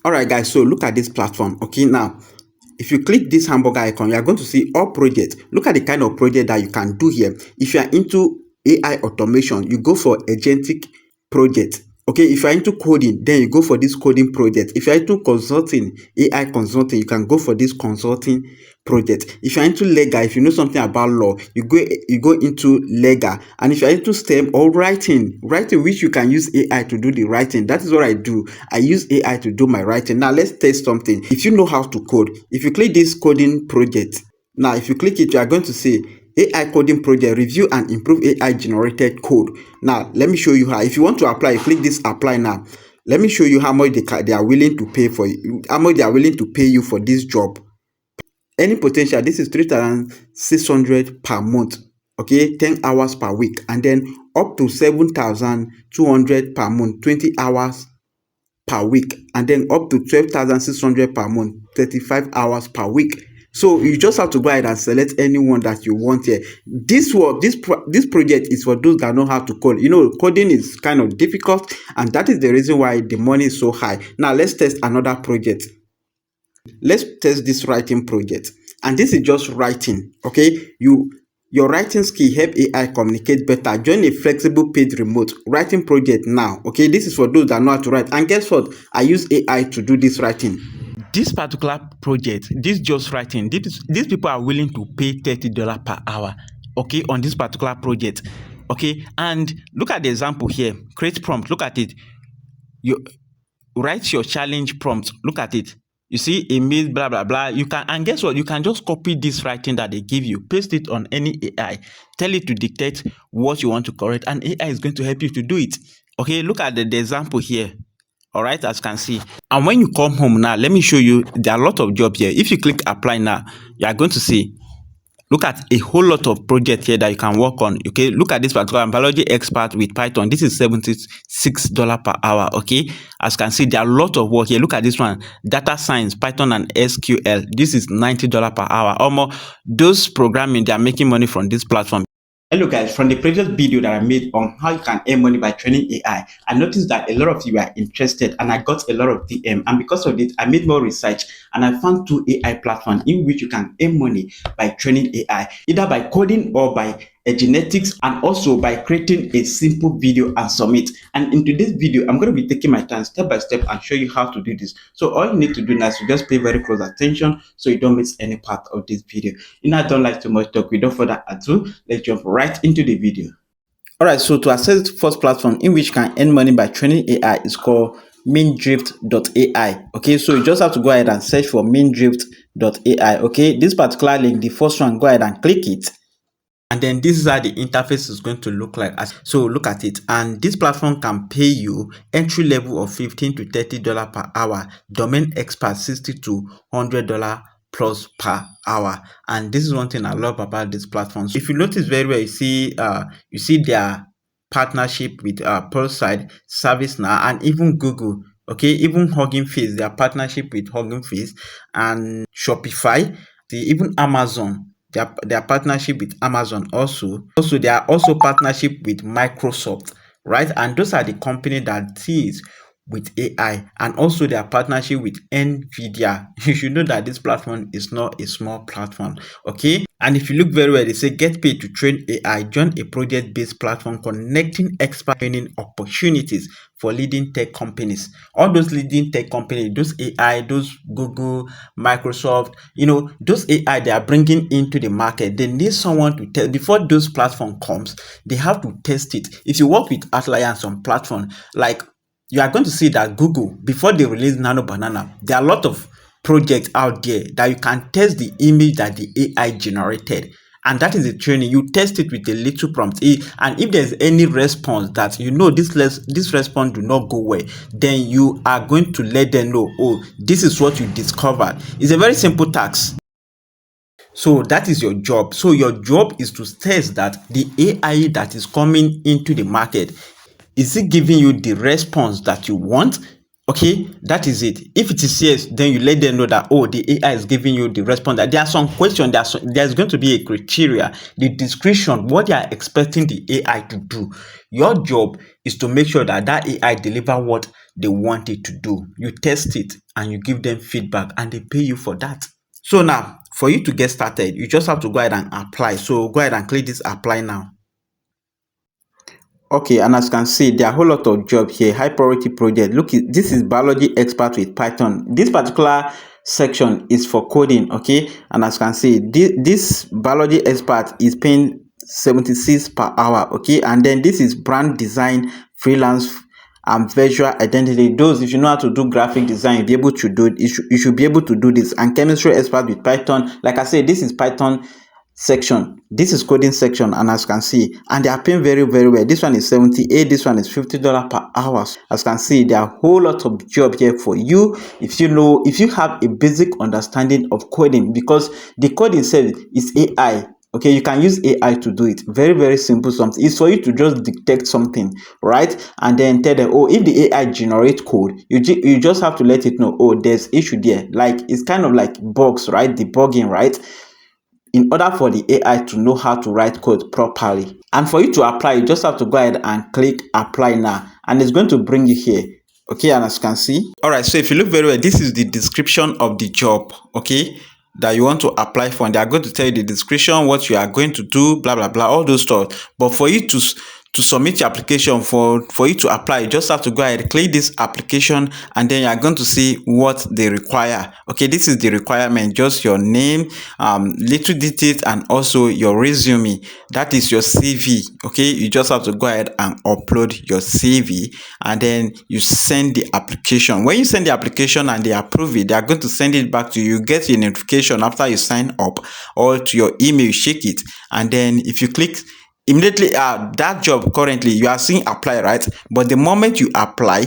All right, guys, so look at this platform. Okay, now if you click this hamburger icon, you are going to see all projects. Look at the kind of project that you can do here. If you are into AI automation, you go for agentic project. Okay, if you are into coding, then you go for this coding project. If you are into consulting, AI consulting, you can go for this consulting project. If you are into legal, if you know something about law, you go into legal. And if you are into STEM or writing, which you can use AI to do the writing. That is what I do. I use AI to do my writing. Now let's test something. If you know how to code, if you click this coding project, now if you click it, you are going to see AI coding project, review and improve AI generated code. Now let me show you how. If you want to apply, click this apply now. Let me show you how much they are willing to pay for you, how much they are willing to pay you for this job. Earning potential, this is 3,600 per month. Okay, 10 hours per week, and then up to 7,200 per month, 20 hours per week, and then up to 12,600 per month, 35 hours per week. So you just have to go ahead and select anyone that you want here. This project is for those that know how to code. You know, coding is kind of difficult, and that is the reason why the money is so high. Now let's test another project. Let's test this writing project, and this is just writing. Okay, your writing skill help AI communicate better. Join a flexible paid remote writing project now. Okay, this is for those that know how to write, and guess what, I use AI to do this writing. This particular project, this just writing, these people are willing to pay $30 per hour, okay, on this particular project. Okay, and look at the example here. Create prompt. Look at it. You write your challenge prompt. Look at it. You see, email, blah blah blah. You can, and guess what, you can just copy this writing that they give you, paste it on any AI, tell it to dictate what you want to correct, and AI is going to help you to do it. Okay, look at the example here. All right, as you can see. And when you come home now, let me show you, there are a lot of jobs here. If you click apply now, you are going to see, look at a whole lot of projects here that you can work on. Okay, look at this particular biology expert with Python. This is $76 per hour. Okay, as you can see, there are a lot of work here. Look at this one, data science, Python and SQL. This is $90 per hour. Almost those programming, they are making money from this platform. Hello guys, from the previous video that I made on how you can earn money by training AI, I noticed that a lot of you are interested, and I got a lot of DM, and because of it, I made more research and I found 2 AI platforms in which you can earn money by training AI, either by coding or by genetics, and also by creating a simple video and submit. And in today's video, I'm going to be taking my time step by step and show you how to do this. So all you need to do now is to just pay very close attention so you don't miss any part of this video. I don't like too much talk. Without further ado, let's jump right into the video. All right, so to access the first platform in which you can earn money by training AI is called Mindrift.ai. Okay, so you just have to go ahead and search for Mindrift.ai. Okay, this particular link, the first one, go ahead and click it. And then this is how the interface is going to look like. So look at it, and this platform can pay you entry level of $15 to $30 per hour, domain expert $60 to $100 plus per hour. And this is one thing I love about this platform. So if you notice very well, you see their partnership with Pulside, ServiceNow, and even Google. Okay, even Hugging Face, their partnership with Hugging Face and Shopify, even Amazon. Their partnership with Amazon also they are also partnership with Microsoft, right? And those are the company that deals with AI, and also their partnership with Nvidia. You should know that this platform is not a small platform. Okay, and if you look very well, they say get paid to train AI, join a project-based platform connecting expert training opportunities for leading tech companies. All those leading tech companies, those AI, those Google, Microsoft, those AI they are bringing into the market, they need someone to test. Before those platform comes, they have to test it. If you work with Outlier and some platform, like, you are going to see that Google, before they release Nano Banana, there are a lot of projects out there that you can test the image that the AI generated. And that is the training. You test it with a little prompt, and if there's any response that this response do not go well, then you are going to let them know, oh, this is what you discovered. It's a very simple task. So that is your job. So your job is to test that the AI that is coming into the market, is it giving you the response that you want? Okay, that is it. If it is yes, then you let them know that, oh, the AI is giving you the response. That there are some questions, there's going to be a criteria, the description, what you are expecting the AI to do. Your job is to make sure that AI deliver what they want it to do. You test it and you give them feedback and they pay you for that. So now, for you to get started, you just have to go ahead and apply. So go ahead and click this apply now. Okay, and as you can see, there are a whole lot of jobs here. High priority project. Look, this is biology expert with Python. This particular section is for coding. Okay, and as you can see, this biology expert is paying 76 per hour. Okay, and then this is brand design freelance and visual identity. Those, if you know how to do graphic design, you'll be able to do it. You should be able to do this. And chemistry expert with Python. Like I said, this is Python section, this is coding section, and as you can see, and they are paying very well. This one is 78, this one is $50 per hour. As you can see, there are a whole lot of job here for you if you have a basic understanding of coding, because the code itself is AI. Okay, you can use AI to do it. Very simple. Something it's for you to just dictate something, right? And then tell them, oh, if the AI generate code, you just have to let it know, oh, there's issue there. Like, it's kind of like bugs, right? Debugging, right? In order for the AI to know how to write code properly. And for you to apply, you just have to go ahead and click apply now, and it's going to bring you here. Okay, and as you can see, all right, so if you look very well, this is the description of the job, okay, that you want to apply for, and they are going to tell you the description, what you are going to do, blah blah blah, all those stuff. But for you to submit your application, for you to apply, you just have to go ahead, click this application, and then you are going to see what they require. Okay, this is the requirement: just your name, little details, and also your resume. That is your CV. Okay, you just have to go ahead and upload your CV, and then you send the application. When you send the application and they approve it, they are going to send it back to you. You get your notification after you sign up, or to your email. You check it, and then if you click immediately, that job currently you are seeing apply, right? But the moment you apply,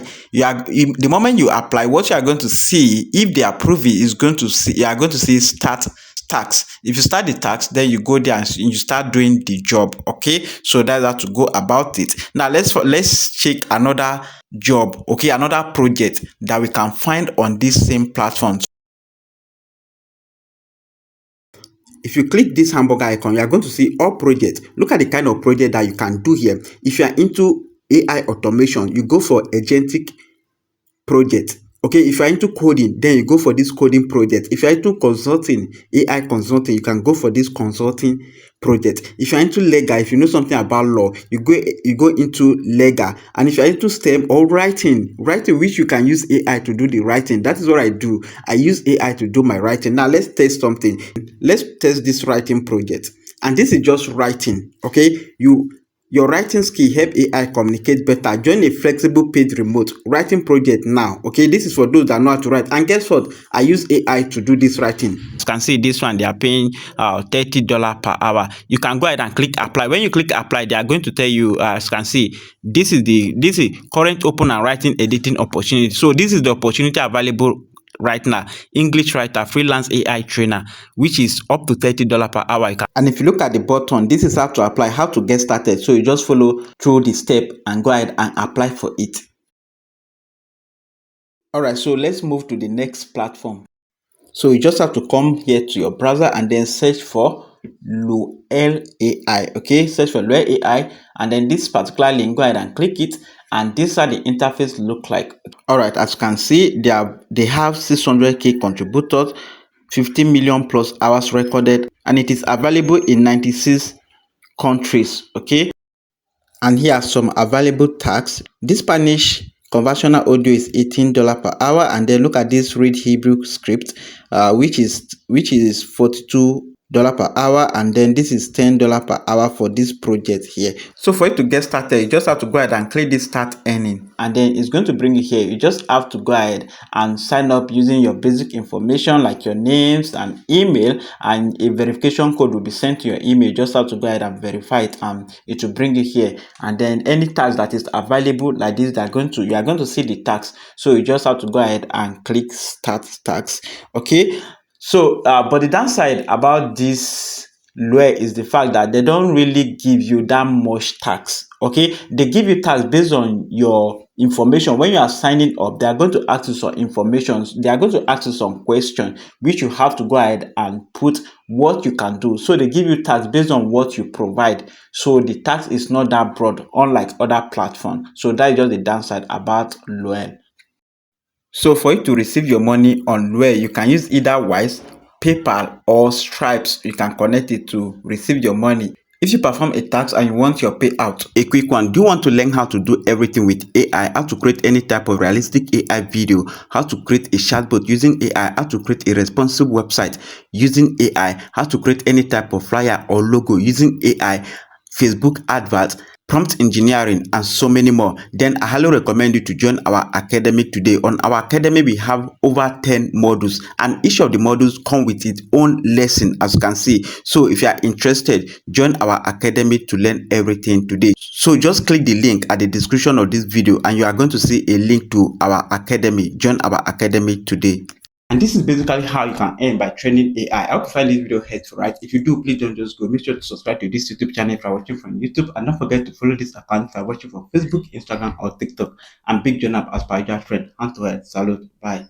what you are going to see, if they approve it, is going to see, you are going to see start tax. If you start the tax, then you go there and you start doing the job. Okay, so that's how to go about it. Now let's check another job, okay, another project that we can find on this same platform. If you click this hamburger icon, you are going to see all projects. Look at the kind of project that you can do here. If you are into AI automation, you go for agentic project. Okay, if you're into coding, then you go for this coding project. If you're into consulting, AI consulting, you can go for this consulting project. If you're into legal, if you know something about law, you go into legal. And if you're into STEM or writing, which you can use AI to do the writing. That is what I do. I use AI to do my writing. Now let's test something. Let's test this writing project. And this is just writing. Okay, your writing skill help AI communicate better. Join a flexible paid remote writing project now. Okay, this is for those that know how to write. And guess what? I use AI to do this writing. You can see this one, they are paying $30 per hour. You can go ahead and click apply. When you click apply, they are going to tell you, as you can see, this is current open and writing editing opportunity. So this is the opportunity available right now. English writer, freelance AI trainer, which is up to $30 per hour. And if you look at the button, this is how to apply, how to get started. So you just follow through the step and go ahead and apply for it. All right, so let's move to the next platform. So you just have to come here to your browser and then search for Luel AI. Okay, search for Luel AI, and then this particular link, go ahead and click it, and this is how the interface look like. All right, as you can see, they have 600k contributors, 50 million plus hours recorded, and it is available in 96 countries. Okay, and here are some available tags. This Spanish conversational audio is $18 per hour, and then look at this read Hebrew script, which is $42 per hour, and then this is $10 per hour for this project here. So for you to get started, you just have to go ahead and click this start earning, and then it's going to bring you here. You just have to go ahead and sign up using your basic information like your names and email, and a verification code will be sent to your email. You just have to go ahead and verify it, and it will bring you here. And then any tax that is available like this, you are going to see the tax. So you just have to go ahead and click start tax. Okay, so but the downside about this Luel is the fact that they don't really give you that much tax. Okay, they give you tax based on your information. When you are signing up, they are going to ask you some information. They are going to ask you some questions, which you have to go ahead and put what you can do. So they give you tax based on what you provide. So the tax is not that broad, unlike other platforms. So that is just the downside about Luel. So for you to receive your money on Luel, you can use either Wise, PayPal or Stripes. You can connect it to receive your money. If you perform a task and you want your payout, a quick one, do you want to learn how to do everything with AI, how to create any type of realistic AI video, how to create a chatbot using AI, how to create a responsive website using AI, how to create any type of flyer or logo using AI, Facebook adverts, prompt engineering, and so many more, then I highly recommend you to join our academy today. On our academy, we have over 10 modules, and each of the modules come with its own lesson, as you can see. So if you are interested, join our academy to learn everything today. So just click the link at the description of this video and you are going to see a link to our academy. Join our academy today. And this is basically how you can earn by training AI. I hope you find this video helpful, right? If you do, please don't just go. Make sure to subscribe to this YouTube channel if you're watching from YouTube. And don't forget to follow this account if you're watching from Facebook, Instagram, or TikTok. And big JohnAb as per your friend. And to salute. Bye.